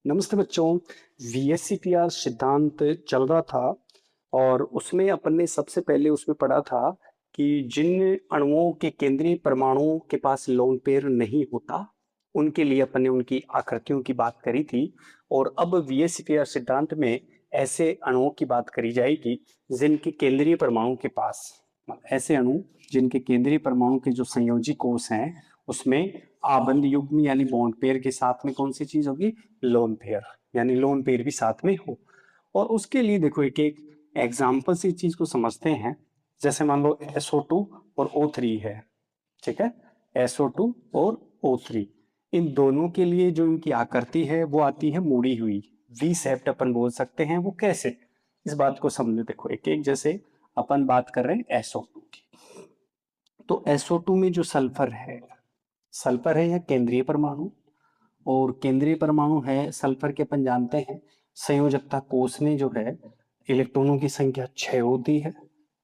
नमस्ते बच्चों। वीएससीपीआर सिद्धांत चल रहा था और उसमें अपन ने सबसे पहले उसमें पढ़ा था कि जिन अणुओं के केंद्रीय परमाणुओं के पास लोन पेयर नहीं होता उनके लिए अपन ने उनकी आकृतियों की बात करी थी। और अब वीएससीपीआर सिद्धांत में ऐसे अणुओं की बात करी जाएगी जिनके केंद्रीय परमाणु के पास ऐसे अणु जिनके केंद्रीय परमाणु के जो संयोजी कोष हैं उसमें आबंध युग्म यानी बॉन्ड पेयर के साथ में कौन सी चीज होगी, लोन पेयर, यानी लोन पेयर भी साथ में हो। और उसके लिए देखो एक एक एग्जाम्पल से इस चीज को समझते हैं। जैसे मान लो SO2 और O3 है, ठीक है। SO2 और O3, इन दोनों के लिए जो इनकी आकृति है वो आती है मुड़ी हुई, वी सेप्ट अपन बोल सकते हैं। वो कैसे, इस बात को समझो। देखो एक एक, जैसे अपन बात कर रहे हैं SO2 की, तो SO2 में जो सल्फर है यह केंद्रीय परमाणु, और केंद्रीय परमाणु है सल्फर के, अपन जानते हैं संयोजकता कोष में जो है इलेक्ट्रॉनों की संख्या 6 होती है।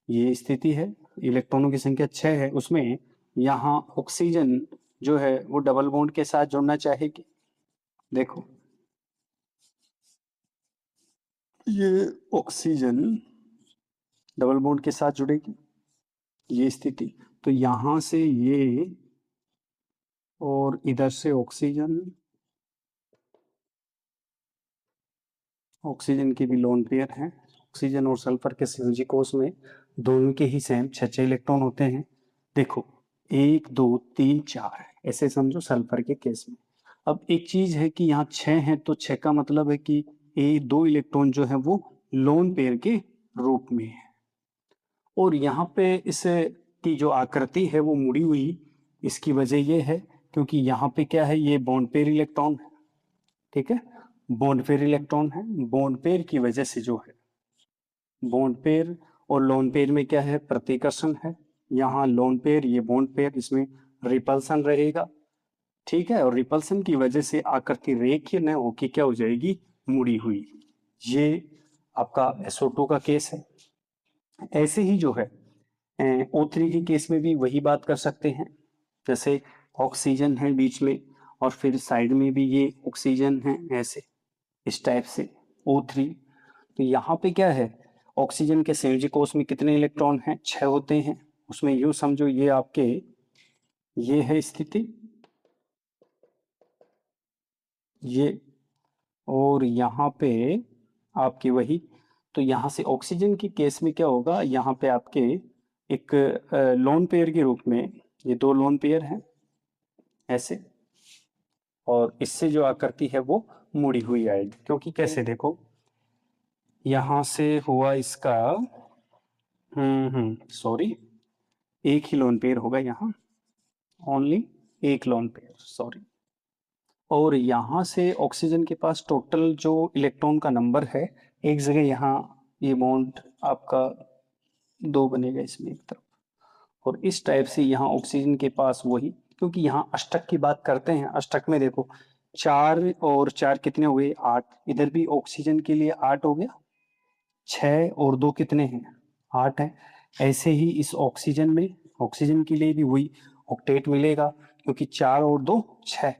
ये स्थिति है, इलेक्ट्रॉनों की संख्या 6 है, उसमें यहाँ ऑक्सीजन जो है वो डबल बॉन्ड के साथ जुड़ना चाहेगी। देखो ये ऑक्सीजन डबल बॉन्ड के साथ जुड़ेगी, ये स्थिति। तो यहां से ये और इधर से ऑक्सीजन, ऑक्सीजन की भी लोन पेयर है। ऑक्सीजन और सल्फर के संयोजी कोष में दोनों के ही सेम 6 इलेक्ट्रॉन होते हैं। देखो 1 2 3 4 ऐसे समझो सल्फर के केस में। अब एक चीज है कि यहाँ 6 है, तो 6 का मतलब है कि ये 2 इलेक्ट्रॉन जो है वो लोन पेयर के रूप में है। और यहाँ पे इस की जो आकृति है वो मुड़ी हुई, इसकी वजह ये है क्योंकि यहाँ पे क्या है, ये बॉन्ड पेयर इलेक्ट्रॉन है, ठीक है। बॉन्ड पेयर इलेक्ट्रॉन है, बॉन्ड पेयर की वजह से जो है, बॉन्ड पेयर और लोन पेयर में क्या है, प्रतिकर्षण है। यहाँ लोन पेयर, ये बॉन्ड पेयर, इसमें रिपल्सन रहेगा, ठीक है। और रिपल्सन की वजह से आकृति रेखीय न होकर क्या हो जाएगी, मुड़ी हुई। ये आपका SO2 का केस है। ऐसे ही जो है O3 के केस में भी वही बात कर सकते हैं। जैसे ऑक्सीजन है बीच में और फिर साइड में भी ये ऑक्सीजन है, ऐसे इस टाइप से O3। तो यहाँ पे क्या है, ऑक्सीजन के संयोजी कोष में कितने इलेक्ट्रॉन हैं, 6 होते हैं। उसमें यूं समझो ये आपके, ये है स्थिति, ये, और यहाँ पे आपकी वही। तो यहाँ से ऑक्सीजन के केस में क्या होगा, यहाँ पे आपके एक लोन पेयर के रूप में ये 2 लोन पेयर हैं ऐसे, और इससे जो आकृति है वो मुड़ी हुई आएगी। क्योंकि कैसे देखो, यहां से हुआ इसका सॉरी, एक ही लोन पेयर होगा यहाँ, ओनली एक लोन पेयर, सॉरी। और यहाँ से ऑक्सीजन के पास टोटल जो इलेक्ट्रॉन का नंबर है, एक जगह यहाँ ये बॉन्ड आपका 2 बनेगा इसमें एक तरफ, और इस टाइप से यहाँ ऑक्सीजन के पास वही, क्योंकि यहाँ अष्टक की बात करते हैं। अष्टक में देखो 4 और 4 कितने हुए, 8। इधर भी ऑक्सीजन के लिए 8 हो गया, 6 और 2 कितने हैं, 8 है। ऐसे ही इस ऑक्सीजन में, ऑक्सीजन के लिए भी वही ऑक्टेट मिलेगा, क्योंकि 4 और 2 6,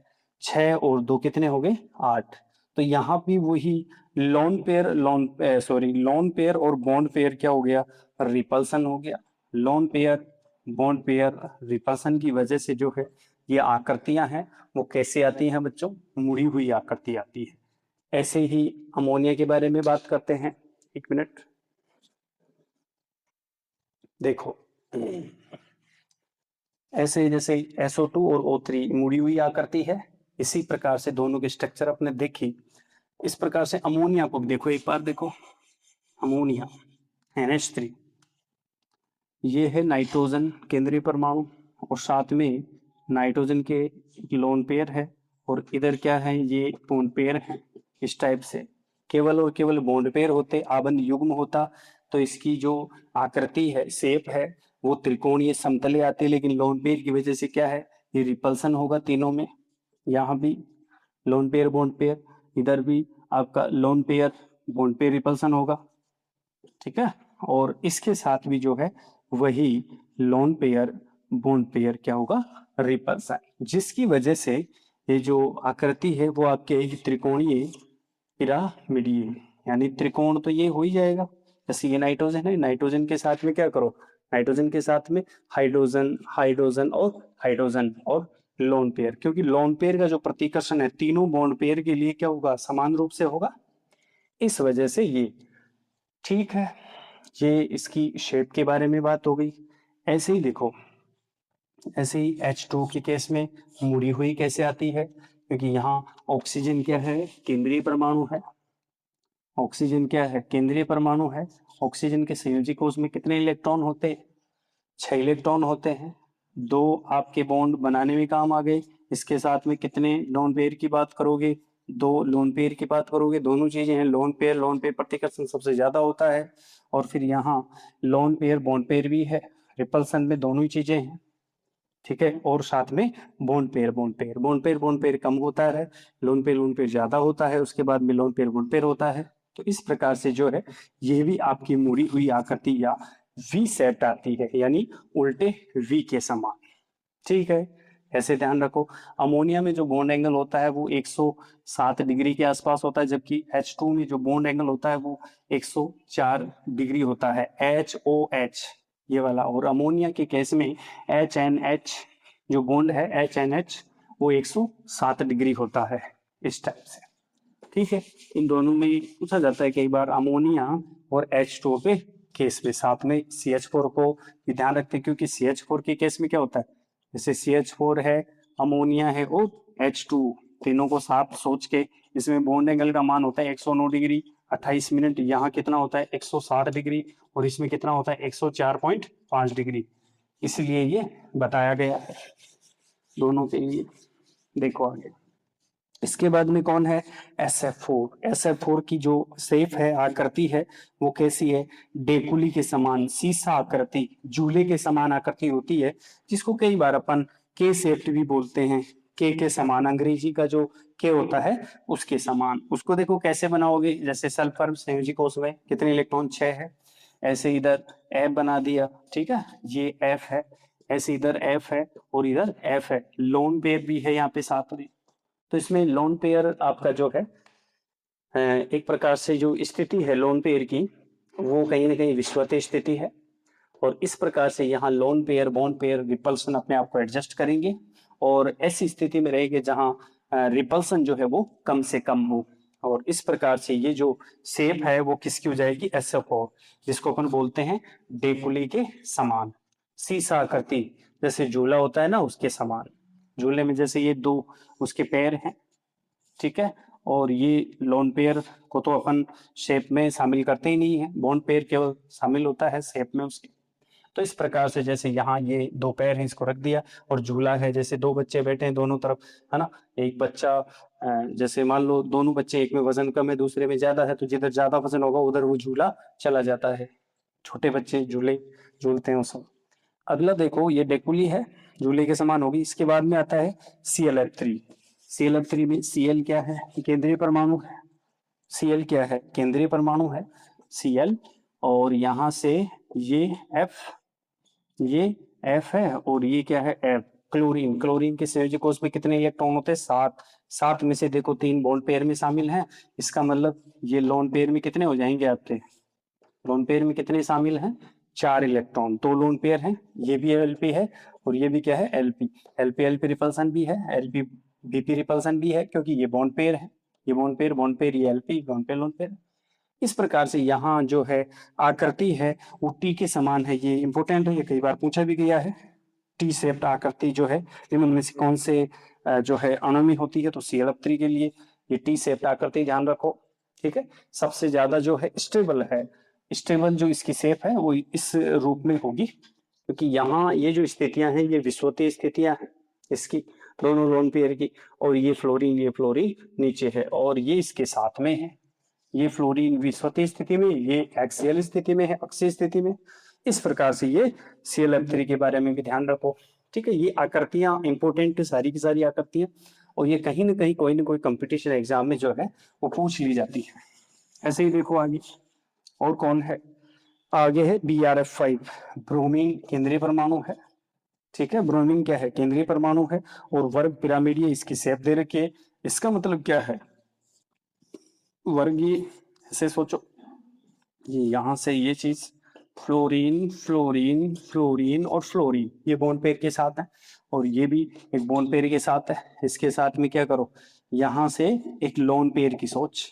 6 और 2 कितने हो गए, 8। तो यहाँ भी वही लोन पेयर, लोन पेयर और बॉन्ड पेयर क्या हो गया, रिपल्सन हो गया। Lone pair bond pair repulsion की वजह से जो है ये आकृतियां हैं वो कैसे आती हैं बच्चों, मुड़ी हुई आकृति आती है। ऐसे ही अमोनिया के बारे में बात करते हैं, एक मिनट। देखो ऐसे जैसे SO2 और O3 मुड़ी हुई आकृति है, इसी प्रकार से दोनों के स्ट्रक्चर अपने देखी। इस प्रकार से अमोनिया को देखो एक बार, देखो अमोनिया NH3, ये है नाइट्रोजन केंद्रीय परमाणु, और साथ में नाइट्रोजन के लोन पेयर है, और इधर क्या है, ये बॉन्ड पेयर है। इस टाइप से केवल और केवल बॉन्ड पेयर होते, आबंध युग्म होता तो इसकी जो आकृति है, शेप है, वो त्रिकोणीय समतले आते। लेकिन लोन पेयर की वजह से क्या है, ये रिपल्सन होगा तीनों में। यहाँ भी लोन पेयर बॉन्ड पेयर, इधर भी आपका lone pair bond pair repulsion होगा, ठीक है। और इसके साथ भी जो है वही लोन पेयर बॉन्ड पेयर क्या होगा, रिपल्सन, जिसकी वजह से ये जो आकृति है वो आपके एक त्रिकोणीय पिरामिडीय, यानी त्रिकोण तो ये हो ही जाएगा। जैसे ये नाइट्रोजन है, नाइट्रोजन के साथ में क्या करो, नाइट्रोजन के साथ में हाइड्रोजन, हाइड्रोजन और हाइड्रोजन और लोन पेयर, क्योंकि लोन पेयर का जो प्रतिकर्षण है तीनों बॉन्ड पेयर के लिए क्या होगा, समान रूप से होगा, इस वजह से ये ठीक है। ये इसकी शेप के बारे में बात हो गई। ऐसे ही देखो, ऐसे ही H2 के केस में मुड़ी हुई कैसे आती है, क्योंकि यहाँ ऑक्सीजन क्या है, केंद्रीय परमाणु है। ऑक्सीजन क्या है, केंद्रीय परमाणु है। ऑक्सीजन के संयोजी कोष में कितने इलेक्ट्रॉन होते हैं, 6 इलेक्ट्रॉन होते हैं। दो आपके बॉन्ड बनाने में काम आ गए। इसके साथ में कितने लोन पेयर की बात करोगे, 2 लोन पेयर की बात करोगे। दोनों चीजें हैं, लोन पेयर प्रतिकर्षण सबसे ज्यादा होता है, और फिर यहाँ लोन पेयर बॉन्ड पेयर भी है, रिपल्सन में दोनों ही चीजें हैं, ठीक है। और साथ में बॉन्ड पेयर कम होता है, लोन पेयर ज्यादा होता है, उसके बाद में लोन पेयर बॉन्ड पेयर होता है। तो इस प्रकार से जो है ये भी आपकी मुड़ी हुई आकृति या वी सेट आती है, यानी उल्टे वी के समान, ठीक है। ऐसे ध्यान रखो। अमोनिया में जो बॉन्ड एंगल होता है वो 107 डिग्री के आसपास होता है, जबकि H2 में जो बॉन्ड एंगल होता है वो 104 डिग्री होता है, HOH ये वाला। और अमोनिया के केस में HNH जो बॉन्ड है, HNH वो 107 डिग्री होता है, इस टाइप से, ठीक है। इन दोनों में पूछा जाता है कई बार, अमोनिया और H2 पे केस में साथ में CH4 को भी ध्यान रखते हैं, क्योंकि CH4 के केस में क्या होता है, जैसे CH4 है, अमोनिया है और H2, तीनों को साथ सोच के, इसमें बॉन्ड एंगल का मान होता है 109 डिग्री 28 मिनट, यहाँ कितना होता है 160 डिग्री, और इसमें कितना होता है 104.5 डिग्री, इसलिए ये बताया गया है दोनों के लिए। देखो आगे, इसके बाद में कौन है, SF4 की जो शेप है, आकृति है, वो कैसी है, डेकुली के समान सीसा आकृति, जूले के समान आकृति होती है, जिसको कई बार अपन के शेप्ड भी बोलते हैं। के समान, अंग्रेजी का जो के होता है उसके समान। उसको देखो कैसे बनाओगे, जैसे सल्फर संयोजी कोष में कितने इलेक्ट्रॉन, 6 है, ऐसे इधर F बना दिया, ठीक है, ये F है, ऐसे इधर F है और इधर F है, लोन पेयर भी है यहाँ पे साथ में। तो इसमें लोन पेयर आपका जो है एक प्रकार से जो स्थिति है लोन पेयर की, वो कहीं ना कहीं विषुवतीय स्थिति है, और इस प्रकार से यहाँ lone pair bond pair repulsion अपने आप को एडजस्ट करेंगे, और ऐसी स्थिति में रहेंगे जहाँ रिपल्सन जो है वो कम से कम हो। और इस प्रकार से ये जो शेप है वो किसकी हो जाएगी, SF4, जिसको अपन बोलते हैं डेकुली के समान, सीसा आकृति, जैसे झूला होता है ना उसके समान। झूले में जैसे ये दो उसके पैर हैं, ठीक है, और ये लोन पेयर को तो अपन शेप में शामिल करते ही नहीं है, बॉन्ड पेयर केवल शामिल होता है शेप में उसके। तो इस प्रकार से जैसे यहाँ ये दो पैर हैं, इसको रख दिया, और झूला है, जैसे दो बच्चे बैठे हैं दोनों तरफ, है ना, एक बच्चा जैसे मान लो दोनों बच्चे, एक में वजन कम है दूसरे में ज्यादा है, तो जिधर ज्यादा वजन होगा उधर वो झूला चला जाता है, छोटे बच्चे झूले झूलते हैं उसमें। अगला देखो, ये डेकुली है, झूले के समान होगी। इसके बाद में आता है ClF3। ClF3 में Cl क्या है, केंद्रीय परमाणु है। Cl क्या है, केंद्रीय परमाणु है Cl, और यहां से ये F, ये F है, और ये क्या है F। क्लोरीन के संयोजी कोष में कितने इलेक्ट्रॉन होते हैं, 7। 7 में से देखो 3 बॉन्ड पेयर में शामिल हैं, इसका मतलब ये लोन पेयर में कितने हो जाएंगे आपके, लोन पेयर में कितने शामिल हैं, 4 इलेक्ट्रॉन। 2 लोन पेयर हैं, ये भी LP है और ये भी क्या है LP। LP रिपल्सन भी है, LP BP रिपल्सन भी है, क्योंकि ये बॉन्ड पेयर है, ये बॉन्ड पेयर ये LP bond pair lone pair. इस प्रकार से यहाँ जो है आकृति है वो टी के समान है, ये इंपॉर्टेंट है, ये कई बार पूछा भी गया है। टी शेप्ड आकृति जो है इनमें से कौन से जो है अणु में होती है, तो ClF3 के लिए ये टी शेप्ड आकृति ध्यान रखो, ठीक है। सबसे ज्यादा जो है स्टेबल है, स्टेबल जो इसकी शेप है वो इस रूप में होगी, क्योंकि यहाँ ये जो स्थितियां हैं ये विषुवतीय स्थितियां हैं इसकी, दोनों लोन पेयर की। और ये फ्लोरीन नीचे है, और ये इसके साथ में है, ये फ्लोरीन विषुवतीय स्थिति में, ये एक्सियल स्थिति में है, अक्षीय स्थिति में। इस प्रकार से ये ClF3 के बारे में भी ध्यान रखो, ठीक है। ये आकृतियां इंपोर्टेंट, सारी की सारी आकृतियां, और ये कहीं ना कहीं कोई ना कोई कंपटीशन एग्जाम में जो है वो पूछ ली जाती है। ऐसे ही देखो आगे और कौन है, आगे है BrF5, ब्रोमीन केंद्रीय परमाणु है, ठीक है। ब्रोमीन क्या है, केंद्रीय परमाणु है, और वर्ग पिरामिडीय इसकी शेप दे रखी है। इसका मतलब क्या है, वर्गीय, ऐसे सोचो, ये यहां से ये चीज फ्लोरीन फ्लोरीन फ्लोरीन और फ्लोरीन, ये बॉन्ड पेयर के साथ है, और ये भी एक बॉन्ड पेयर के साथ है। इसके साथ में क्या करो, यहां से एक लोन पेयर की सोच,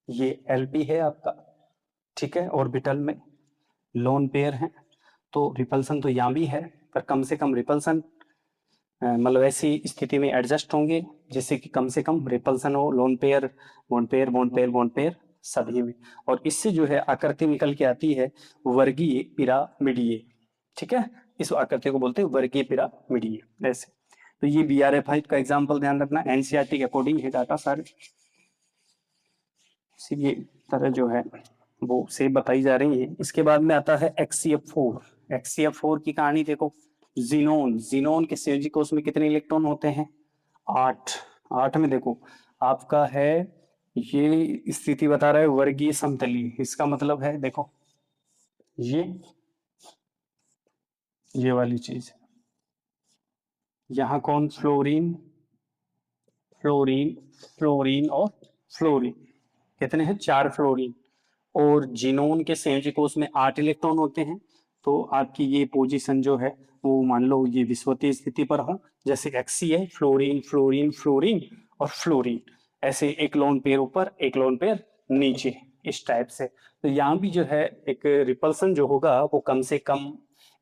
ये एलपी है आपका, ठीक है, ऑर्बिटल में लोन पेयर है, तो रिपल्सन तो यहाँ भी है, पर कम से कम रिपल्सन मतलब ऐसी स्थिति में एडजस्ट होंगे जिससे कि कम से कम रिपल्सन हो, lone pair bond pair bond pair bond pair सभी में, और इससे जो है आकृति निकल के आती है वर्गीय पिरामिडीय, ठीक है, इस आकृति को बोलते हैं वर्गीय पिरामिडीय। ऐसे तो ये बीआरएफ का एग्जांपल ध्यान रखना, एनसीईआरटी के अकॉर्डिंग है डाटा सारे, इसी तरह जो है वो से बताई जा रही है। इसके बाद में आता है XCF4। XCF4 की कहानी देखो, जीनोन, जीनोन के संयोजी कोष में कितने इलेक्ट्रॉन होते हैं, 8। 8 में देखो आपका है, ये स्थिति बता रहा है वर्गीय समतलीय, इसका मतलब है देखो ये वाली चीज, यहां कौन, फ्लोरीन फ्लोरीन फ्लोरीन और फ्लोरीन, कितने हैं, 4 फ्लोरीन, और जीनोन के संयोजी कोष में 8 इलेक्ट्रॉन होते हैं। तो आपकी ये पोजीशन जो है वो मान लो ये विषुवतीय स्थिति पर हो, जैसे एक्सी है, फ्लोरीन फ्लोरीन फ्लोरीन और फ्लोरीन, ऐसे एक लोन पेयर ऊपर एक लोन पेयर नीचे, इस टाइप से। तो यहाँ भी जो है एक रिपल्सन जो होगा वो कम से कम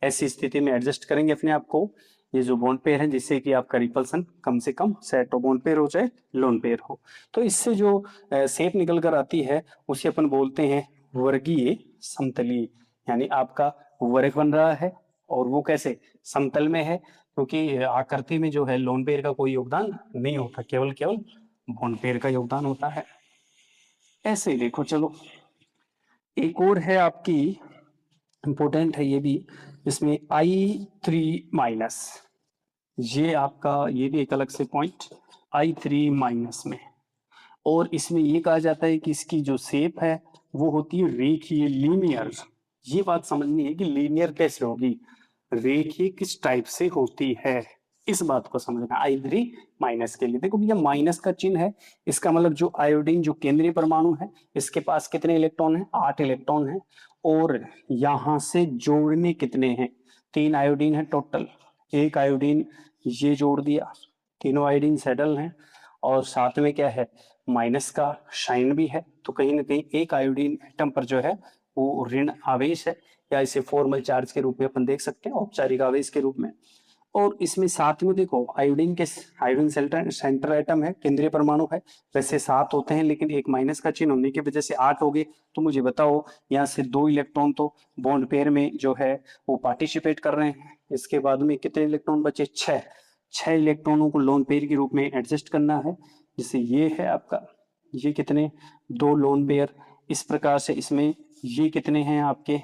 ऐसी स्थिति में एडजस्ट करेंगे अपने आप को, ये जो बॉन्ड पेयर है, जिससे कि आपका रिपल्सन कम से कम सेट हो, बॉन्ड पेयर हो चाहे लोन पेयर हो। तो इससे जो शेप निकल कर आती है उसे अपन बोलते हैं वर्गीय समतलीय, यानी आपका वर्ग बन रहा है और वो कैसे, समतल में है, क्योंकि आकृति में जो है लोन पेयर का कोई योगदान नहीं होता, केवल केवल बॉन्ड पेयर का योगदान होता है। ऐसे ही देखो, चलो एक और है आपकी, इंपॉर्टेंट है ये भी, इसमें I3-, ये आपका, ये भी एक अलग से पॉइंट, I3- में, और इसमें ये कहा जाता है कि इसकी जो शेप है वो होती है रेखीय, लीनियर। ये बात समझनी है कि लीनियर कैसे होगी, रेखीय किस टाइप से होती है, इस बात को समझना। I3- के लिए देखो भैया, माइनस का चिन्ह है, इसका मतलब जो आयोडीन जो केंद्रीय परमाणु है इसके पास कितने इलेक्ट्रॉन है, 8 इलेक्ट्रॉन है, और यहां से जोड़ने कितने हैं, 3 आयोडीन है टोटल, एक आयोडीन ये जोड़ दिया, तीनों आयोडीन सेटल हैं, और साथ में क्या है, माइनस का साइन भी है, तो कहीं ना कहीं एक आयोडीन एटम पर जो है वो ऋण आवेश है, या इसे फॉर्मल चार्ज के रूप में अपन देख सकते हैं, औपचारिक आवेश के रूप में। और इसमें साथ में देखो आयोडीन के, आयोडीन सेंटर एटम है, केंद्रीय परमाणु है, वैसे 7 होते हैं, लेकिन एक माइनस का चिन्ह होने की वजह से 8 हो गए। तो मुझे बताओ, यहाँ से 2 इलेक्ट्रॉन तो बॉन्ड पेयर में जो है वो पार्टिसिपेट कर रहे हैं, इसके बाद में कितने इलेक्ट्रॉन बचे, 6 इलेक्ट्रॉनों को लोन पेयर के रूप में एडजस्ट करना है, जैसे ये है आपका, ये कितने, 2 लोन पेयर, इस प्रकार से इसमें ये कितने हैं आपके,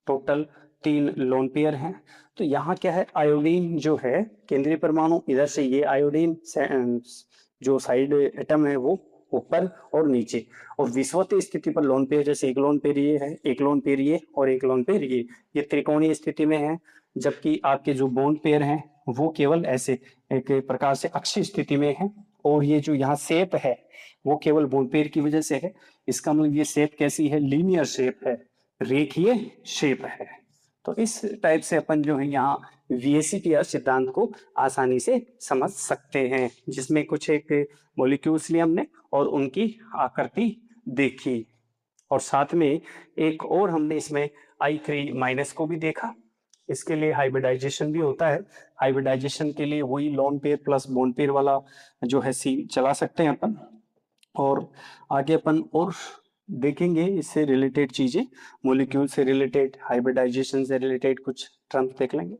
टोटल 3 लोन पेयर हैं। तो यहाँ क्या है, आयोडीन जो है केंद्रीय परमाणु, इधर से ये आयोडीन जो साइड एटम है वो ऊपर और नीचे, और विषुवतीय स्थिति पर लोन पेयर, जैसे एक लोन पेयर ये है, एक लोन पेयर ये, और एक लोन पेयर ये त्रिकोणीय स्थिति में है, जबकि आपके जो बॉन्ड पेयर हैं वो केवल ऐसे एक प्रकार से अक्षीय स्थिति में है, और ये जो यहाँ शेप है वो केवल बॉन्ड पेयर की वजह से है। इसका मतलब ये शेप कैसी है, लीनियर शेप है, रेखीय शेप है। तो इस टाइप से अपन जो है यहाँ VSEPR सिद्धांत को आसानी से समझ सकते हैं, जिसमें कुछ एक मॉलिक्यूल्स लिए हमने और उनकी आकृति देखी, और साथ में एक और हमने इसमें I3- को भी देखा। इसके लिए हाइब्रिडाइजेशन भी होता है, हाइब्रिडाइजेशन के लिए वही lone pair plus bond pair वाला जो है सीन चला सकते हैं अपन, और आगे अपन और देखेंगे इससे रिलेटेड चीजें, मॉलिक्यूल से रिलेटेड, हाइब्रिडाइजेशन से रिलेटेड कुछ टर्म्स देख लेंगे।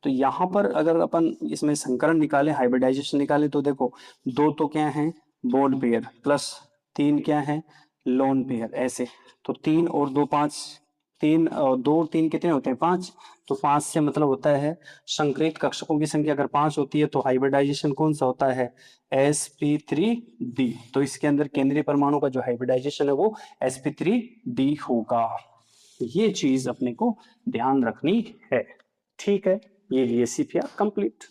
तो यहाँ पर अगर अपन इसमें संकरण निकाले, हाइब्रिडाइजेशन निकाले, तो देखो 2 तो क्या है बॉन्ड पेयर, प्लस 3 क्या है लोन पेयर, ऐसे, तो 3 और 2 5, 3 और 2 और 3 कितने होते हैं 5, तो 5 से मतलब होता है संक्रित कक्षकों की संख्या अगर 5 होती है तो हाइब्रिडाइजेशन कौन सा होता है sp3d, तो इसके अंदर केंद्रीय परमाणु का जो हाइब्रिडाइजेशन है वो sp3d होगा। ये चीज अपने को ध्यान रखनी है, ठीक है, ये VSEPR कंप्लीट।